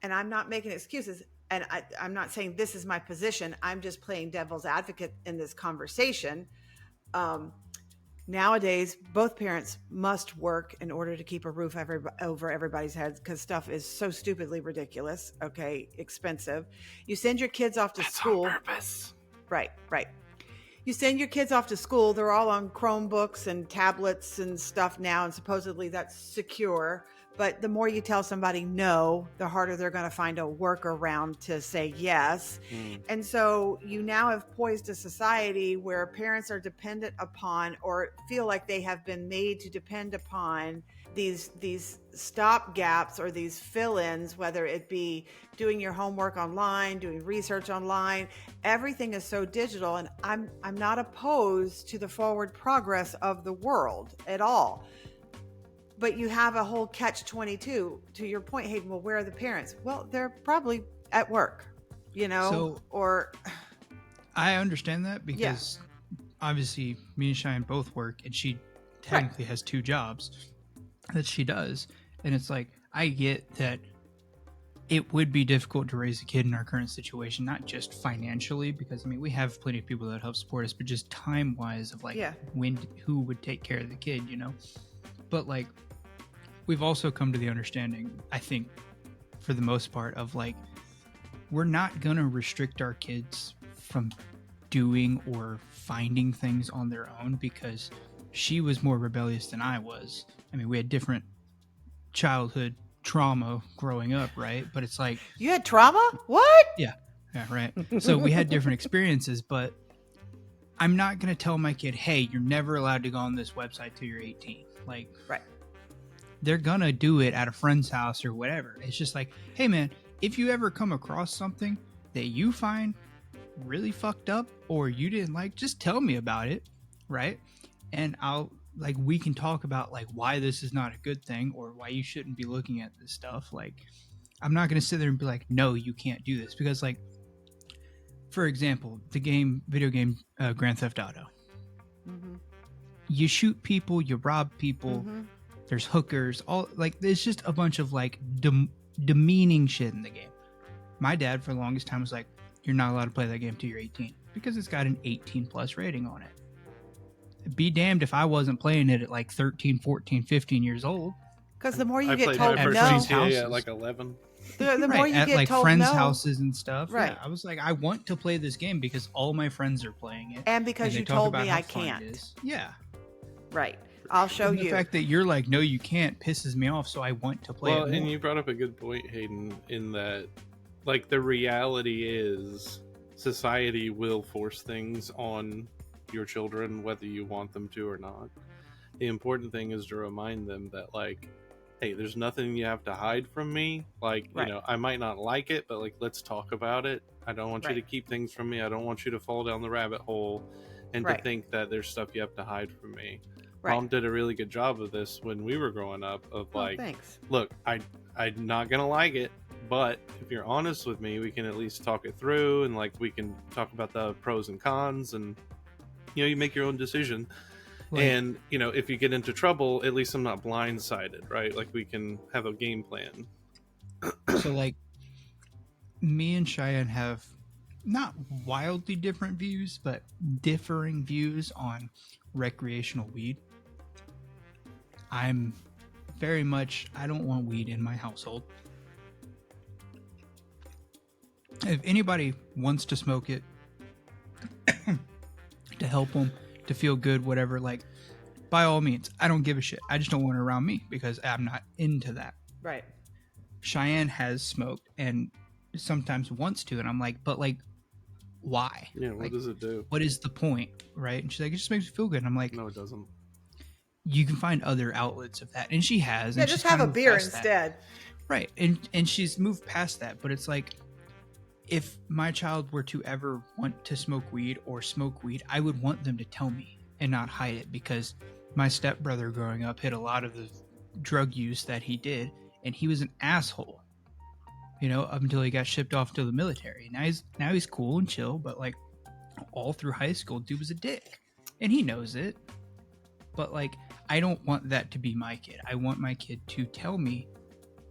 And I'm not making excuses. And I'm not saying this is my position. I'm just playing devil's advocate in this conversation. Um, Nowadays, both parents must work in order to keep a roof over everybody's heads because stuff is so stupidly ridiculous. Okay, expensive. You send your kids off to school. On purpose. Right. You send your kids off to school. They're all on Chromebooks and tablets and stuff now, and supposedly that's secure. But the more you tell somebody no, the harder they're going to find a workaround to say yes. And so you now have poised a society where parents are dependent upon, or feel like they have been made to depend upon, these stop gaps or these fill-ins, whether it be doing your homework online, doing research online. Everything is so digital, and I'm not opposed to the forward progress of the world at all. But you have a whole catch-22 to your point, Hayden. Well, where are the parents? Well, they're probably at work, or I understand that because obviously me and Cheyenne both work, and she technically has 2 jobs that she does. And it's like, I get that it would be difficult to raise a kid in our current situation, not just financially, because I mean, we have plenty of people that help support us, but just time-wise of who would take care of the kid, But like, we've also come to the understanding, I think, for the most part, of like, we're not going to restrict our kids from doing or finding things on their own because she was more rebellious than I was. I mean, we had different childhood trauma growing up, right? But it's like... You had trauma? What? Yeah, right. So we had different experiences, but I'm not going to tell my kid, hey, you're never allowed to go on this website till you're 18. Like, right. They're going to do it at a friend's house or whatever. It's just like, hey, man, if you ever come across something that you find really fucked up or you didn't like, just tell me about it, right? And we can talk about like why this is not a good thing or why you shouldn't be looking at this stuff. Like, I'm not going to sit there and be like, no, you can't do this. Because like, for example, video game Grand Theft Auto. Mm-hmm. You shoot people, you rob people, there's hookers, all like, there's just a bunch of like demeaning shit in the game. My dad for the longest time was like, you're not allowed to play that game till you're 18 because it's got an 18 plus rating on it. Be damned if I wasn't playing it at like 13, 14, 15 years old. Because the more you get told no, at like 11. The more you at get like told friends' no, houses and stuff. Right. Yeah, I was like, I want to play this game because all my friends are playing it, and because you told me I can't. Yeah. Right. I'll show you. The fact that you're like, no, you can't, pisses me off. So I want to play it more. And you brought up a good point, Hayden, in that, like, the reality is society will force things on your children, whether you want them to or not. The important thing is to remind them that, like, hey, there's nothing you have to hide from me. Like, right. I might not like it, but like, let's talk about it. I don't want you to keep things from me. I don't want you to fall down the rabbit hole and to think that there's stuff you have to hide from me. Right. Mom did a really good job of this when we were growing up of like, look, I'm not going to like it, but if you're honest with me, we can at least talk it through and like, we can talk about the pros and cons and, you make your own decision. Right. And, if you get into trouble, at least I'm not blindsided, right? Like, we can have a game plan. So, like, me and Cheyenne have not wildly different views, but differing views on recreational weed. I'm very much, I don't want weed in my household. If anybody wants to smoke it, to help them, to feel good, whatever, like, by all means, I don't give a shit. I just don't want it around me because I'm not into that. Right. Cheyenne has smoked and sometimes wants to, and I'm like, but like, why? Yeah, what does it do? What is the point, right? And she's like, it just makes me feel good. And I'm like, no, it doesn't. You can find other outlets of that, and she has. Yeah, and just have a beer instead. Right, and she's moved past that, but it's like, if my child were to ever want to smoke weed or smoke weed, I would want them to tell me and not hide it, because my stepbrother growing up hit a lot of the drug use that he did, and he was an asshole, up until he got shipped off to the military. Now he's cool and chill, but like all through high school, dude was a dick, and he knows it. But like, I don't want that to be my kid. I want my kid to tell me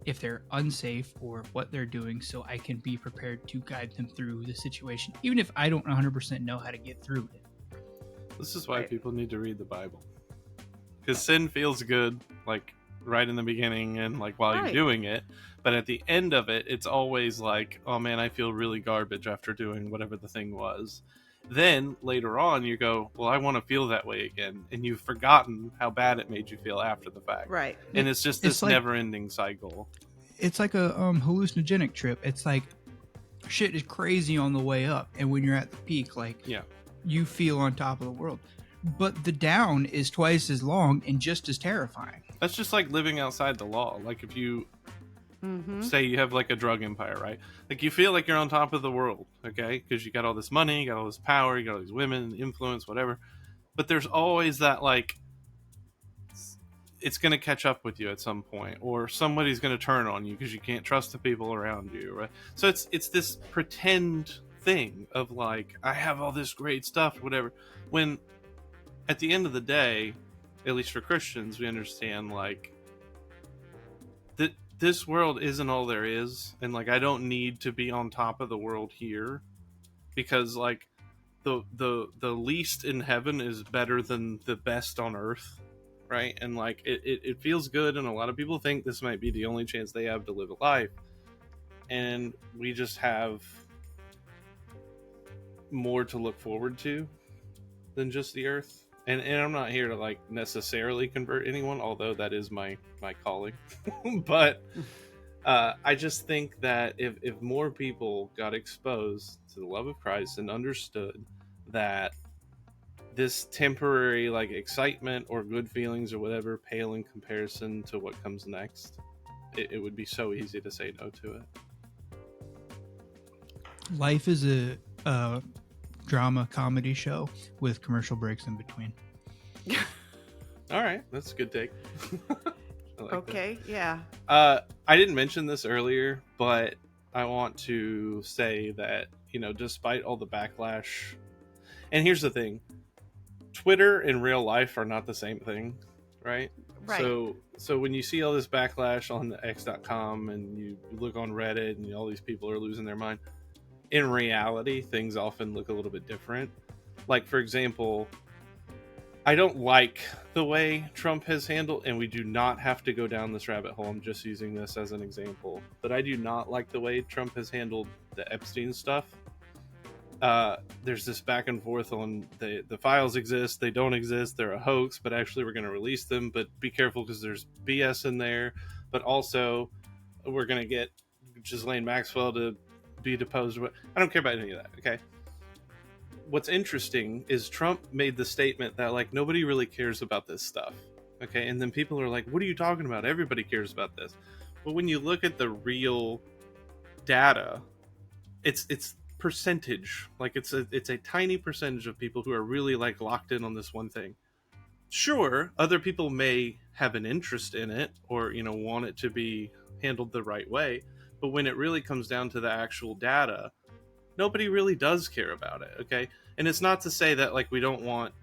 if they're unsafe or what they're doing, so I can be prepared to guide them through the situation, even if I don't 100% know how to get through it. This is why people need to read the Bible. Because sin feels good, like right in the beginning and like while you're doing it. But at the end of it, it's always like, oh man, I feel really garbage after doing whatever the thing was. Then later on, you go, well, I want to feel that way again. And you've forgotten how bad it made you feel after the fact. Right. And it's just this never-ending cycle. It's like a hallucinogenic trip. It's like shit is crazy on the way up. And when you're at the peak, like you feel on top of the world. But the down is twice as long and just as terrifying. That's just like living outside the law. Like if you say you have like a drug empire, right? Like you feel like you're on top of the world, okay? Because you got all this money, you got all this power, you got all these women, influence, whatever. But there's always that like, it's going to catch up with you at some point, or somebody's going to turn on you because you can't trust the people around you, right? So it's this pretend thing of like, I have all this great stuff, whatever. When at the end of the day, at least for Christians, we understand like that this world isn't all there is, and like I don't need to be on top of the world here, because like the least in heaven is better than the best on earth, right? And like it feels good, and a lot of people think this might be the only chance they have to live a life, and we just have more to look forward to than just the earth. And I'm not here to like necessarily convert anyone, although that is my calling. But I just think that if more people got exposed to the love of Christ and understood that this temporary like excitement or good feelings or whatever pale in comparison to what comes next, it would be so easy to say no to it. Life is a drama comedy show with commercial breaks in between. All right, that's a good take. Okay, that. Yeah. I didn't mention this earlier, but I want to say that, you know, despite all the backlash, and here's the thing, Twitter and real life are not the same thing, right? Right. So when you see all this backlash on the X.com and you look on Reddit and all these people are losing their mind, in reality, things often look a little bit different. Like, for example, I don't like the way Trump has handled, and we do not have to go down this rabbit hole, I'm just using this as an example, but I do not like the way Trump has handled the Epstein stuff. There's this back and forth on the files exist, they don't exist, they're a hoax, but actually we're going to release them, but be careful because there's BS in there, but also we're going to get Ghislaine Maxwell to be deposed. I don't care about any of that, okay? What's interesting is Trump made the statement that like nobody really cares about this stuff, okay? And then people are like, what are you talking about? Everybody cares about this. But when you look at the real data, it's percentage. Like it's a tiny percentage of people who are really like locked in on this one thing. Sure, other people may have an interest in it or, you know, want it to be handled the right way, but when it really comes down to the actual data, nobody really does care about it, okay? And it's not to say that like we don't want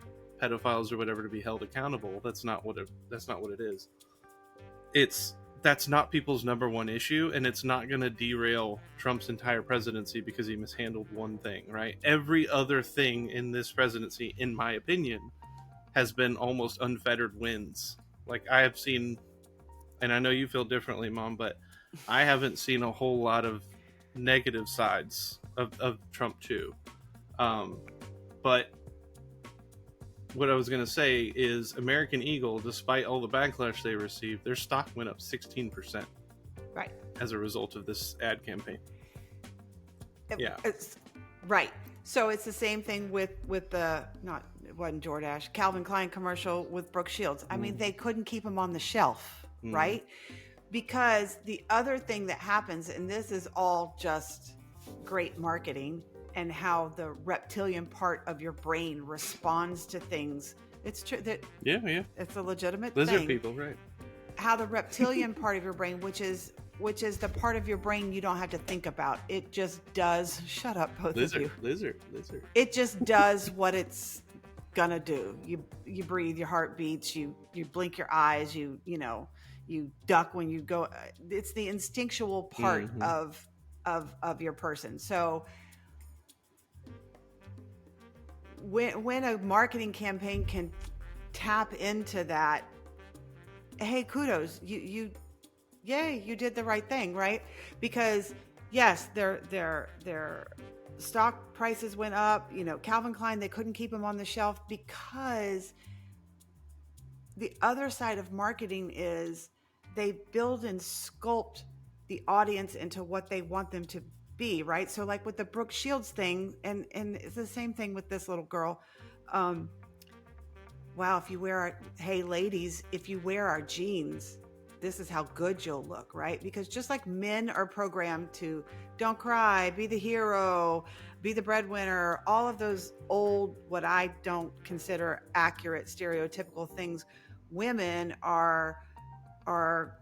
pedophiles or whatever to be held accountable. That's not what it is. That's not people's number one issue, and it's not going to derail Trump's entire presidency because he mishandled one thing, right? Every other thing in this presidency, in my opinion, has been almost unfettered wins. Like I have seen, and I know you feel differently, Mom, but I haven't seen a whole lot of negative sides of Trump too. But what I was going to say is American Eagle, despite all the backlash they received, their stock went up 16%. Right. As a result of this ad campaign. It's right. So it's the same thing with the, it wasn't DoorDash, Calvin Klein commercial with Brooke Shields. I mean, they couldn't keep him on the shelf, right? Because the other thing that happens, and this is all just great marketing, and how the reptilian part of your brain responds to things. It's true that it's a legitimate lizard thing. People, right? How the reptilian part of your brain, which is the part of your brain you don't have to think about. It just does. Shut up, both of you. Lizard. It just does what it's gonna do. You breathe, your heart beats, you blink your eyes, you you duck when you go. It's the instinctual part of your person. So when a marketing campaign can tap into that, hey, kudos, you yay, you did the right thing, right? Because yes, their stock prices went up. Calvin Klein, they couldn't keep them on the shelf because the other side of marketing is they build and sculpt the audience into what they want them to be, right? So like with the Brooke Shields thing, and it's the same thing with this little girl. Wow, hey ladies, if you wear our jeans, this is how good you'll look, right? Because just like men are programmed to don't cry, be the hero, be the breadwinner, all of those old, what I don't consider accurate, stereotypical things, women are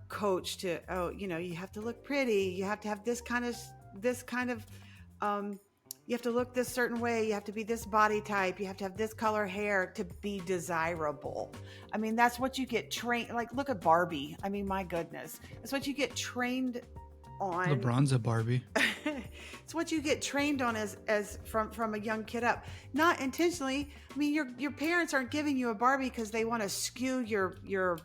coached to, you have to look pretty, you have to have this kind of you have to look this certain way, you have to be this body type, you have to have this color hair to be desirable. I mean, that's what you get trained, like look at Barbie. I mean, my goodness, that's what you get trained on. LeBron's a Barbie. It's what you get trained on as from a young kid up, not intentionally. I mean, your parents aren't giving you a Barbie because they want to skew your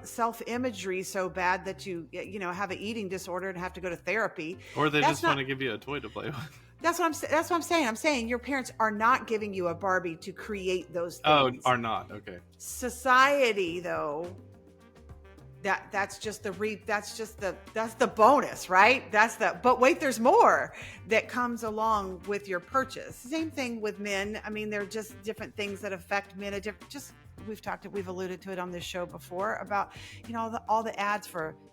self-imagery so bad that you have an eating disorder and have to go to therapy, or they just want to give you a toy to play with. That's what I'm saying. I'm saying your parents are not giving you a Barbie to create those things. Oh, are not. Okay. Society, though, that's just the bonus, right? But wait, there's more that comes along with your purchase. Same thing with men. I mean, they're just different things that affect men. We've alluded to it on this show before about, all the ads for